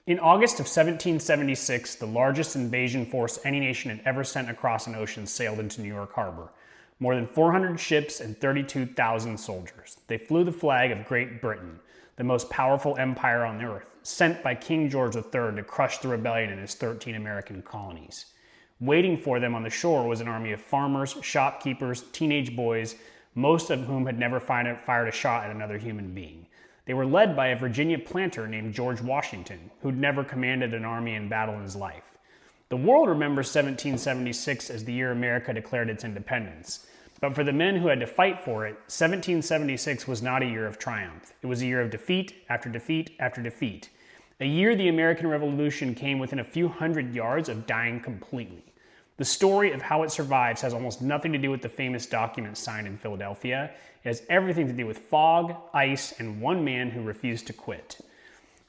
In August of 1776, the largest invasion force any nation had ever sent across an ocean sailed into New York Harbor. More than 400 ships and 32,000 soldiers. They flew the flag of Great Britain, the most powerful empire on earth, sent by King George III to crush the rebellion in his 13 American colonies. Waiting for them on the shore was an army of farmers, shopkeepers, teenage boys, most of whom had never fired a shot at another human being. They were led by a Virginia planter named George Washington, who'd never commanded an army in battle in his life. The world remembers 1776 as the year America declared its independence. But for the men who had to fight for it, 1776 was not a year of triumph. It was a year of defeat after defeat after defeat. A year the American Revolution came within a few hundred yards of dying completely. The story of how it survives has almost nothing to do with the famous document signed in Philadelphia. It has everything to do with fog, ice, and one man who refused to quit.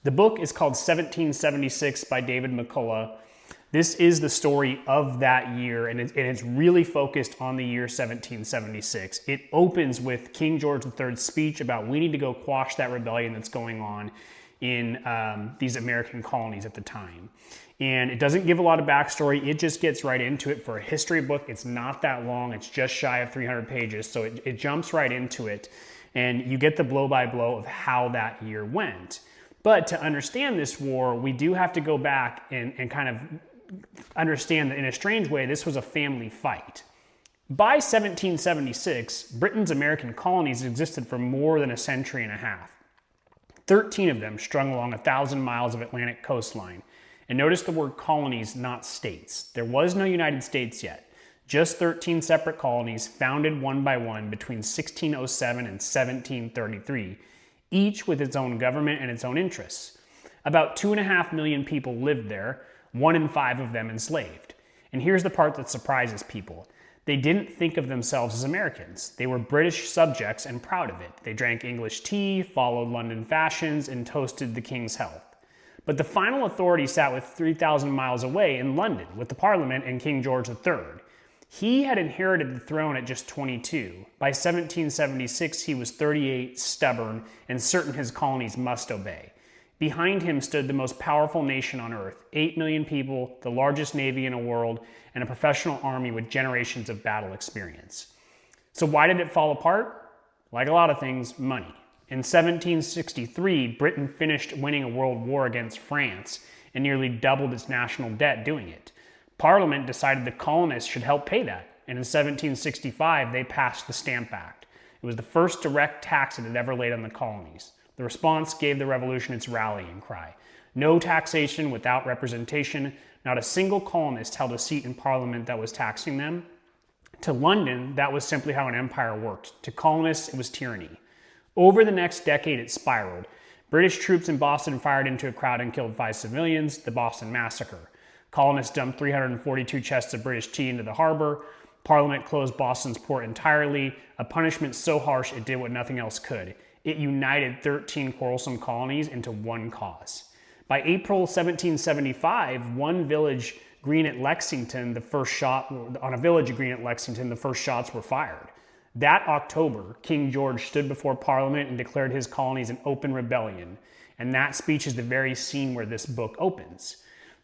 The book is called 1776 by David McCullough. This is the story of that year, and it's really focused on the year 1776. It opens with King George III's speech about we need to go quash that rebellion that's going on in these American colonies at the time. And it doesn't give a lot of backstory. It just gets right into it. For a history book, it's not that long. It's just shy of 300 pages, so it jumps right into it. And you get the blow-by-blow of how that year went. But to understand this war, we do have to go back and kind of understand that in a strange way, this was a family fight. By 1776, Britain's American colonies existed for more than a century and a half. 13 of them strung along 1,000 miles of Atlantic coastline. And notice the word colonies, not states. There was no United States yet. Just 13 separate colonies founded one by one between 1607 and 1733, each with its own government and its own interests. About 2.5 million people lived there, 1 in 5 of them enslaved. And here's the part that surprises people. They didn't think of themselves as Americans. They were British subjects and proud of it. They drank English tea, followed London fashions, and toasted the king's health. But the final authority sat with 3,000 miles away in London with the Parliament and King George III. He had inherited the throne at just 22. By 1776, he was 38, stubborn, and certain his colonies must obey. Behind him stood the most powerful nation on earth, 8 million people, the largest navy in the world, and a professional army with generations of battle experience. So why did it fall apart? Like a lot of things, money. In 1763, Britain finished winning a world war against France and nearly doubled its national debt doing it. Parliament decided the colonists should help pay that, and in 1765, they passed the Stamp Act. It was the first direct tax it had ever laid on the colonies. The response gave the revolution its rallying cry. No taxation without representation. Not a single colonist held a seat in Parliament that was taxing them. To London, that was simply how an empire worked. To colonists, it was tyranny. Over the next decade, it spiraled. British troops in Boston fired into a crowd and killed 5 civilians, the Boston Massacre. Colonists dumped 342 chests of British tea into the harbor. Parliament closed Boston's port entirely, a punishment so harsh it did what nothing else could. It united 13 quarrelsome colonies into one cause. By April 1775, on a village green at Lexington, the first shots were fired. That October, King George stood before Parliament and declared his colonies an open rebellion, and that speech is the very scene where this book opens.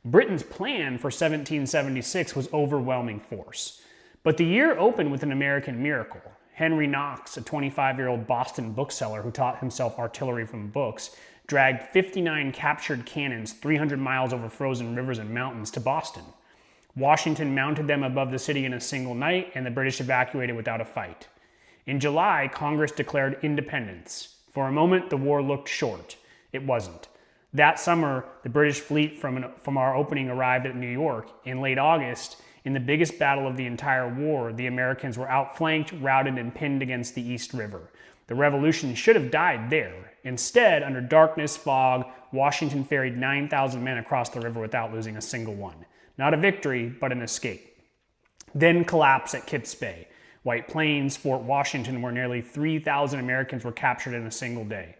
Britain's plan for 1776 was overwhelming force. But the year opened with an American miracle. Henry Knox, a 25-year-old Boston bookseller who taught himself artillery from books, dragged 59 captured cannons 300 miles over frozen rivers and mountains to Boston. Washington mounted them above the city in a single night, and the British evacuated without a fight. In July, Congress declared independence. For a moment, the war looked short. It wasn't. That summer, the British fleet from our opening arrived at New York. In late August, in the biggest battle of the entire war, the Americans were outflanked, routed, and pinned against the East River. The revolution should have died there. Instead, under darkness, fog, Washington ferried 9,000 men across the river without losing a single one. Not a victory, but an escape. Then collapse at Kips Bay. White Plains, Fort Washington, where nearly 3,000 Americans were captured in a single day.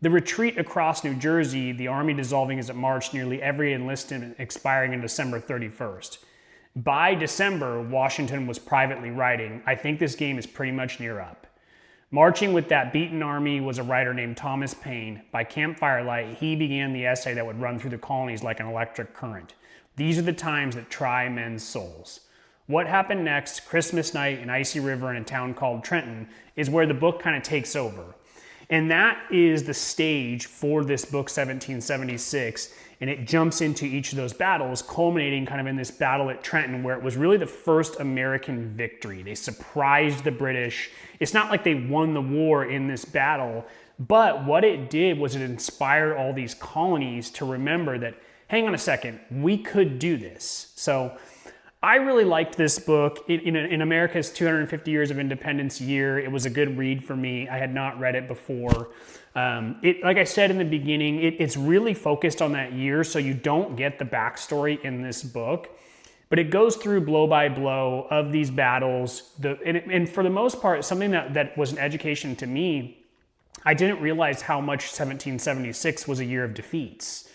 The retreat across New Jersey, the army dissolving as it marched, nearly every enlistment expiring on December 31st. By December, Washington was privately writing, "I think this game is pretty much near up." Marching with that beaten army was a writer named Thomas Paine. By campfire light, he began the essay that would run through the colonies like an electric current. These are the times that try men's souls. What happened next, Christmas night in Icy River in a town called Trenton, is where the book kind of takes over. And that is the stage for this book, 1776, and it jumps into each of those battles, culminating kind of in this battle at Trenton, where it was really the first American victory. They surprised the British. It's not like they won the war in this battle, but what it did was it inspired all these colonies to remember that, hang on a second, we could do this. So I really liked this book. In America's 250 Years of Independence year, it was a good read for me. I had not read it before. Like I said in the beginning, it's really focused on that year, so you don't get the backstory in this book. But it goes through blow by blow of these battles. And for the most part, something that was an education to me, I didn't realize how much 1776 was a year of defeats.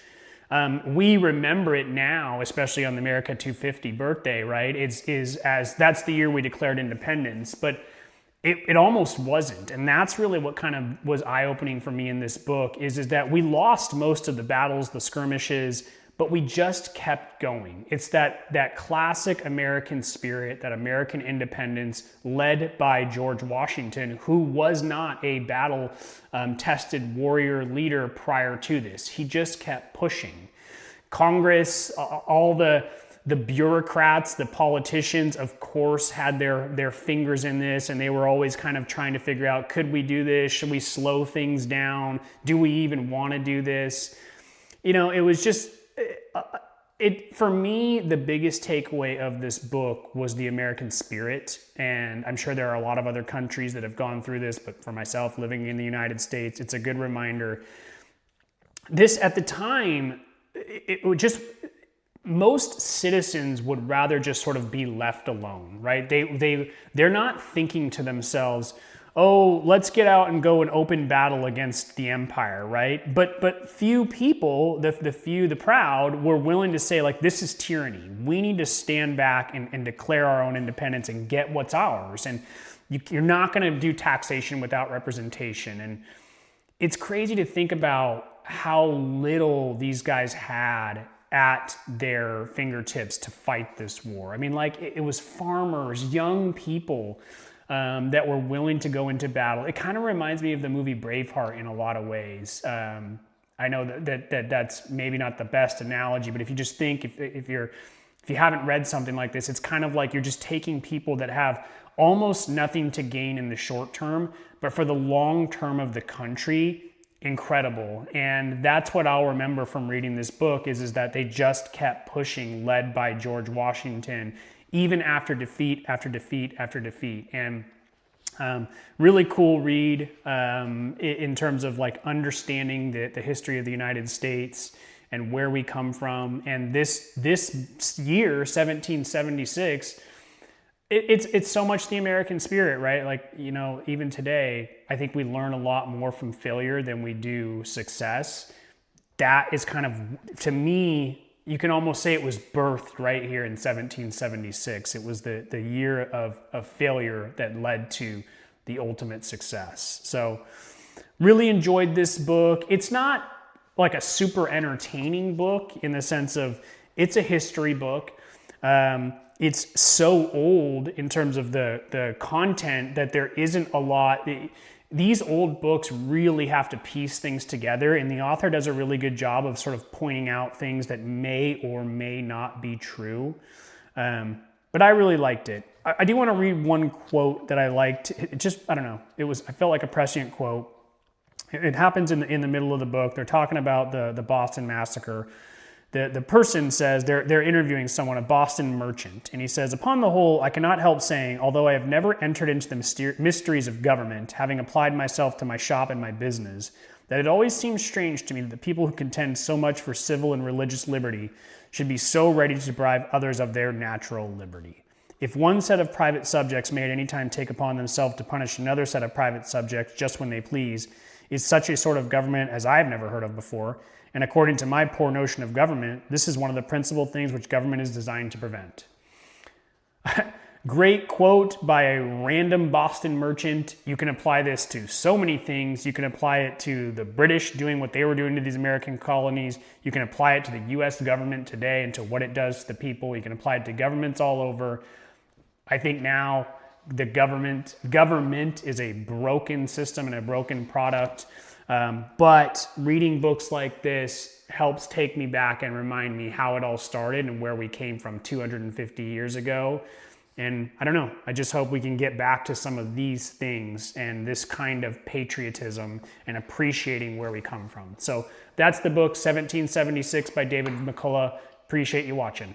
We remember it now, especially on the America 250 birthday, right? As that's the year we declared independence, but it almost wasn't. And that's really what kind of was eye-opening for me in this book is that we lost most of the battles, the skirmishes, but we just kept going. It's that classic American spirit, that American independence led by George Washington, who was not a battle-tested warrior leader prior to this. He just kept pushing. Congress, all the bureaucrats, the politicians, of course, had their fingers in this, and they were always kind of trying to figure out, could we do this? Should we slow things down? Do we even want to do this? You know, it was just... For me, the biggest takeaway of this book was the American spirit, and I'm sure there are a lot of other countries that have gone through this, but for myself, living in the United States, it's a good reminder. This, at the time, it would just... most citizens would rather just sort of be left alone, right? They're not thinking to themselves, oh, let's get out and go an open battle against the empire, right? But few people, the proud, were willing to say, like, this is tyranny. We need to stand back and declare our own independence and get what's ours. And you're not going to do taxation without representation. And it's crazy to think about how little these guys had at their fingertips to fight this war. I mean, like, it was farmers, young people, that were willing to go into battle. It kind of reminds me of the movie Braveheart in a lot of ways. I know that's maybe not the best analogy, but if you just think, if you haven't read something like this, it's kind of like you're just taking people that have almost nothing to gain in the short term, but for the long term of the country, incredible. And that's what I'll remember from reading this book is that they just kept pushing, led by George Washington, even after defeat after defeat after defeat. And really cool read in terms of like understanding the history of the United States and where we come from. And this year, 1776, it's so much the American spirit, right? Like, you know, even today, I think we learn a lot more from failure than we do success. That is kind of, to me, you can almost say it was birthed right here in 1776. It was the year of failure that led to the ultimate success. So really enjoyed this book. It's not like a super entertaining book in the sense of it's a history book. It's so old in terms of the content that there isn't a lot. These old books really have to piece things together, and the author does a really good job of sort of pointing out things that may or may not be true. But I really liked it. I do want to read one quote that I liked. It just, I don't know, I felt like a prescient quote. It happens in the middle of the book. They're talking about the Boston Massacre. The person says, they're interviewing someone, a Boston merchant, and he says, upon the whole, I cannot help saying, although I have never entered into the mysteries of government, having applied myself to my shop and my business, that it always seems strange to me that the people who contend so much for civil and religious liberty should be so ready to deprive others of their natural liberty. If one set of private subjects may at any time take upon themselves to punish another set of private subjects just when they please, is such a sort of government as I have never heard of before, and according to my poor notion of government, this is one of the principal things which government is designed to prevent. Great quote by a random Boston merchant. You can apply this to so many things. You can apply it to the British doing what they were doing to these American colonies. You can apply it to the US government today and to what it does to the people. You can apply it to governments all over. I think now the government is a broken system and a broken product. But reading books like this helps take me back and remind me how it all started and where we came from 250 years ago. And I don't know, I just hope we can get back to some of these things and this kind of patriotism and appreciating where we come from. So that's the book, 1776 by David McCullough. Appreciate you watching.